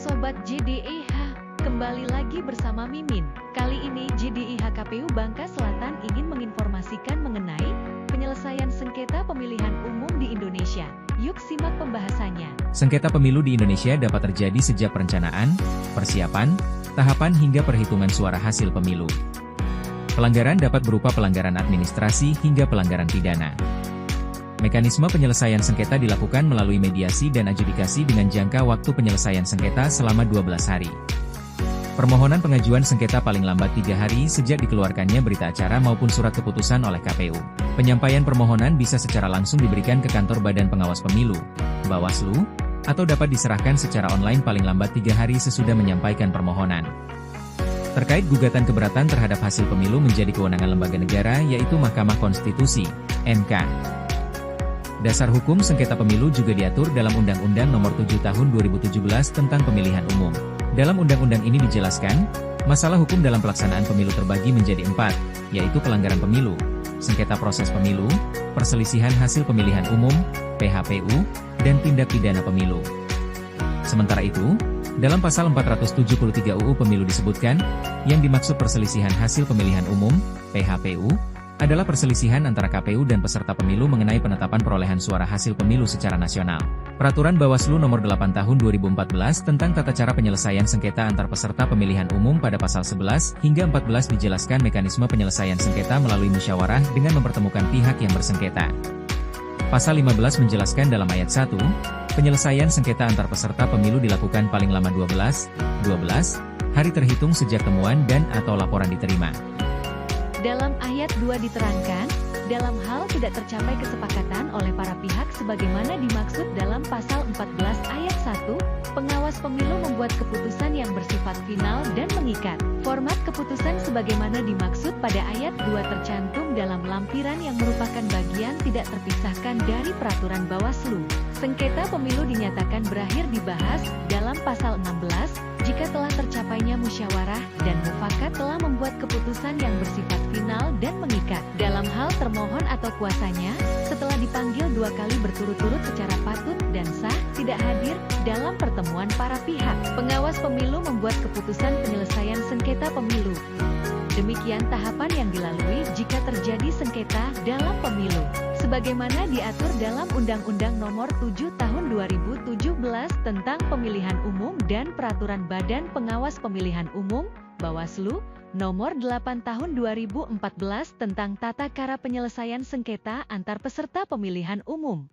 Sobat JDIH, kembali lagi bersama Mimin. Kali ini JDIH KPU Bangka Selatan ingin menginformasikan mengenai penyelesaian sengketa pemilihan umum di Indonesia. Yuk simak pembahasannya. Sengketa pemilu di Indonesia dapat terjadi sejak perencanaan, persiapan, tahapan hingga perhitungan suara hasil pemilu. Pelanggaran dapat berupa pelanggaran administrasi hingga pelanggaran pidana. Mekanisme penyelesaian sengketa dilakukan melalui mediasi dan adjudikasi dengan jangka waktu penyelesaian sengketa selama 12 hari. Permohonan pengajuan sengketa paling lambat 3 hari sejak dikeluarkannya berita acara maupun surat keputusan oleh KPU. Penyampaian permohonan bisa secara langsung diberikan ke kantor Badan Pengawas Pemilu, Bawaslu, atau dapat diserahkan secara online paling lambat 3 hari sesudah menyampaikan permohonan. Terkait gugatan keberatan terhadap hasil pemilu menjadi kewenangan lembaga negara yaitu Mahkamah Konstitusi, MK. Dasar hukum sengketa pemilu juga diatur dalam Undang-Undang Nomor 7 Tahun 2017 tentang Pemilihan Umum. Dalam undang-undang ini dijelaskan, masalah hukum dalam pelaksanaan pemilu terbagi menjadi 4, yaitu pelanggaran pemilu, sengketa proses pemilu, perselisihan hasil pemilihan umum, PHPU, dan tindak pidana pemilu. Sementara itu, dalam pasal 473 UU Pemilu disebutkan, yang dimaksud perselisihan hasil pemilihan umum, PHPU, adalah perselisihan antara KPU dan peserta pemilu mengenai penetapan perolehan suara hasil pemilu secara nasional. Peraturan Bawaslu Nomor 8 Tahun 2014 tentang tata cara penyelesaian sengketa antar peserta pemilihan umum pada pasal 11 hingga 14 dijelaskan mekanisme penyelesaian sengketa melalui musyawarah dengan mempertemukan pihak yang bersengketa. Pasal 15 menjelaskan dalam ayat 1, penyelesaian sengketa antar peserta pemilu dilakukan paling lama 12 hari terhitung sejak temuan dan atau laporan diterima. Dalam ayat 2 diterangkan, dalam hal tidak tercapai kesepakatan oleh para pihak sebagaimana dimaksud dalam pasal 14 ayat 1, pengawas pemilu membuat keputusan yang bersifat final dan mengikat. Format keputusan sebagaimana dimaksud pada ayat 2 tercantum dalam lampiran yang merupakan bagian tidak terpisahkan dari peraturan Bawaslu. Sengketa pemilu dinyatakan berakhir dibahas dalam pasal 16, jika telah tercapainya musyawarah dan mufakat telah membuat keputusan yang bersifat final dan mengikat. Dalam hal termohon atau kuasanya, setelah dipanggil 2 kali berturut-turut secara patut dan sah, tidak hadir dalam pertemuan para pihak. Pengawas pemilu membuat keputusan penyelesaian sengketa pemilu. Demikian tahapan yang dilalui jika terjadi sengketa dalam pemilu. Sebagaimana diatur dalam Undang-Undang Nomor 7 Tahun 2017 tentang Pemilihan Umum dan Peraturan Badan Pengawas Pemilihan Umum, Bawaslu, Nomor 8 Tahun 2014 tentang Tata Cara Penyelesaian Sengketa Antar Peserta Pemilihan Umum.